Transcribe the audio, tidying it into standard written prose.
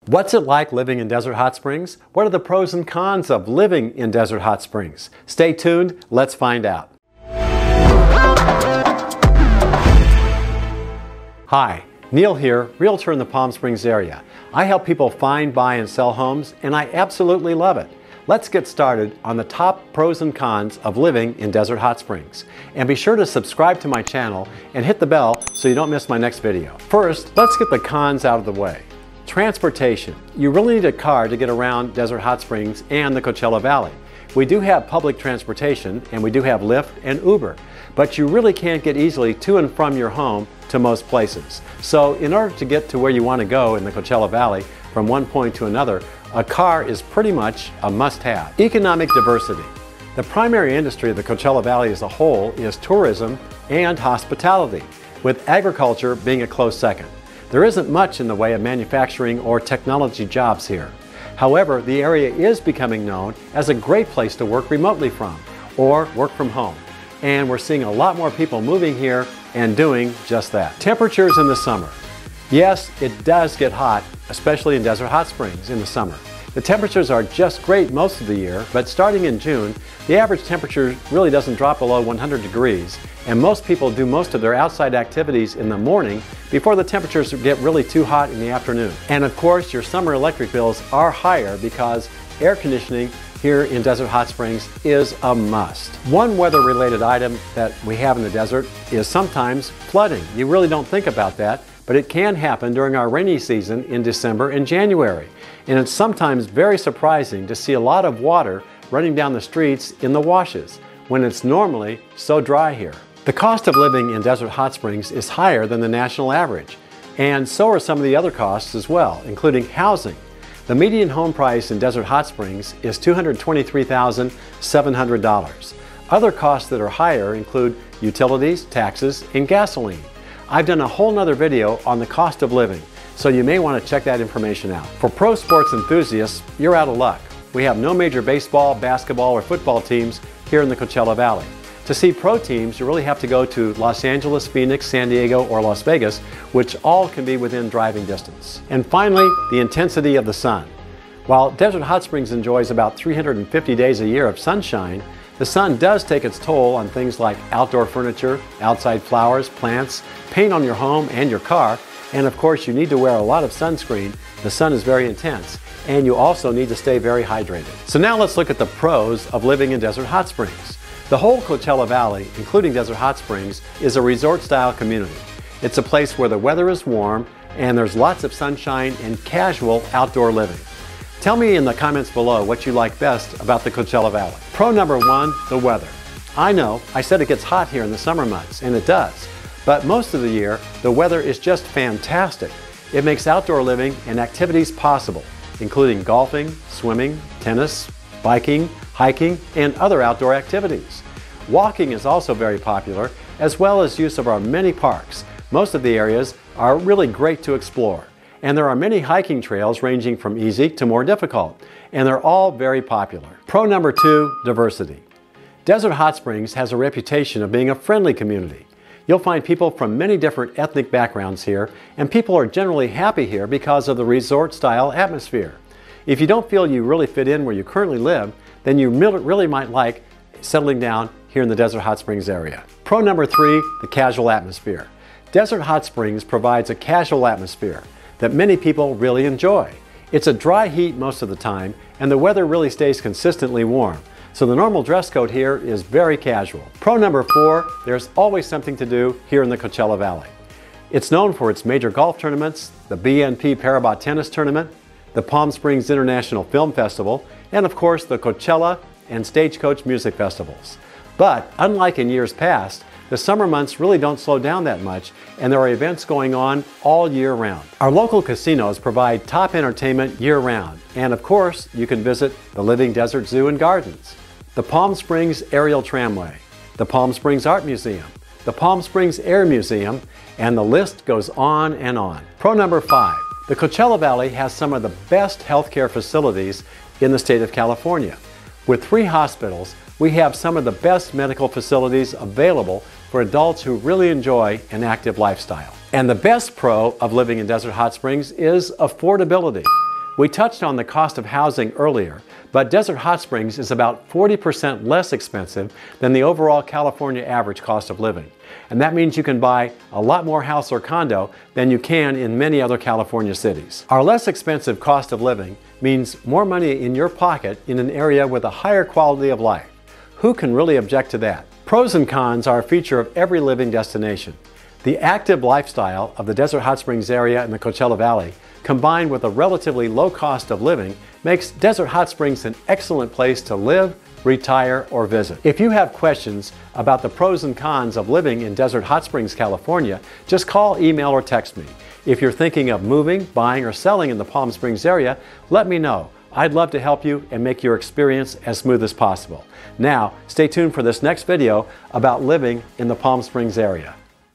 What's it like living in Desert Hot Springs? What are the pros and cons of living in Desert Hot Springs? Stay tuned, let's find out. Hi, Neil here, realtor in the Palm Springs area. I help people find, buy, and sell homes, and I absolutely love it. Let's get started on the top pros and cons of living in Desert Hot Springs. And be sure to subscribe to my channel and hit the bell so you don't miss my next video. First, let's get the cons out of the way. Transportation. You really need a car to get around Desert Hot Springs and the Coachella Valley. We do have public transportation and we do have Lyft and Uber, but you really can't get easily to and from your home to most places. So in order to get to where you want to go in the Coachella Valley from one point to another, a car is pretty much a must-have. Economic diversity. The primary industry of the Coachella Valley as a whole is tourism and hospitality, with agriculture being a close second. There isn't much in the way of manufacturing or technology jobs here. However, the area is becoming known as a great place to work remotely from or work from home. And we're seeing a lot more people moving here and doing just that. Temperatures in the summer. Yes, it does get hot, especially in Desert Hot Springs in the summer. The temperatures are just great most of the year, but starting in June, the average temperature really doesn't drop below 100 degrees, and most people do most of their outside activities in the morning before the temperatures get really too hot in the afternoon. And of course, your summer electric bills are higher because air conditioning here in Desert Hot Springs is a must. One weather-related item that we have in the desert is sometimes flooding. You really don't think about that, but it can happen during our rainy season in December and January. And it's sometimes very surprising to see a lot of water running down the streets in the washes when it's normally so dry here. The cost of living in Desert Hot Springs is higher than the national average, and so are some of the other costs as well, including housing. The median home price in Desert Hot Springs is $223,700. Other costs that are higher include utilities, taxes, and gasoline. I've done a whole nother video on the cost of living, so you may want to check that information out. For pro sports enthusiasts, you're out of luck. We have no major baseball, basketball, or football teams here in the Coachella Valley. To see pro teams, you really have to go to Los Angeles, Phoenix, San Diego, or Las Vegas, which all can be within driving distance. And finally, the intensity of the sun. While Desert Hot Springs enjoys about 350 days a year of sunshine, the sun does take its toll on things like outdoor furniture, outside flowers, plants, paint on your home and your car, and of course you need to wear a lot of sunscreen. The sun is very intense, and you also need to stay very hydrated. So now let's look at the pros of living in Desert Hot Springs. The whole Coachella Valley, including Desert Hot Springs, is a resort-style community. It's a place where the weather is warm and there's lots of sunshine and casual outdoor living. Tell me in the comments below what you like best about the Coachella Valley. Pro number one, the weather. I know, I said it gets hot here in the summer months, and it does. But most of the year, the weather is just fantastic. It makes outdoor living and activities possible, including golfing, swimming, tennis, biking, hiking, and other outdoor activities. Walking is also very popular, as well as use of our many parks. Most of the areas are really great to explore. And there are many hiking trails ranging from easy to more difficult, and they're all very popular. Pro number two, diversity. Desert Hot Springs has a reputation of being a friendly community. You'll find people from many different ethnic backgrounds here, and people are generally happy here because of the resort-style atmosphere. If you don't feel you really fit in where you currently live, then you really might like settling down here in the Desert Hot Springs area. Pro number three, the casual atmosphere. Desert Hot Springs provides a casual atmosphere that many people really enjoy. It's a dry heat most of the time, and the weather really stays consistently warm. So the normal dress code here is very casual. Pro number four, there's always something to do here in the Coachella Valley. It's known for its major golf tournaments, the BNP Paribas Tennis Tournament, the Palm Springs International Film Festival, and of course the Coachella and Stagecoach Music Festivals. But unlike in years past, the summer months really don't slow down that much, and there are events going on all year round. Our local casinos provide top entertainment year-round, and of course, you can visit the Living Desert Zoo and Gardens, the Palm Springs Aerial Tramway, the Palm Springs Art Museum, the Palm Springs Air Museum, and the list goes on and on. Pro number five, the Coachella Valley has some of the best healthcare facilities in the state of California. With 3 hospitals, we have some of the best medical facilities available for adults who really enjoy an active lifestyle. And the best pro of living in Desert Hot Springs is affordability. We touched on the cost of housing earlier, but Desert Hot Springs is about 40% less expensive than the overall California average cost of living. And that means you can buy a lot more house or condo than you can in many other California cities. Our less expensive cost of living means more money in your pocket in an area with a higher quality of life. Who can really object to that? Pros and cons are a feature of every living destination. The active lifestyle of the Desert Hot Springs area in the Coachella Valley, combined with a relatively low cost of living, makes Desert Hot Springs an excellent place to live, retire, or visit. If you have questions about the pros and cons of living in Desert Hot Springs, California, just call, email, or text me. If you're thinking of moving, buying, or selling in the Palm Springs area, let me know. I'd love to help you and make your experience as smooth as possible. Now, stay tuned for this next video about living in the Palm Springs area.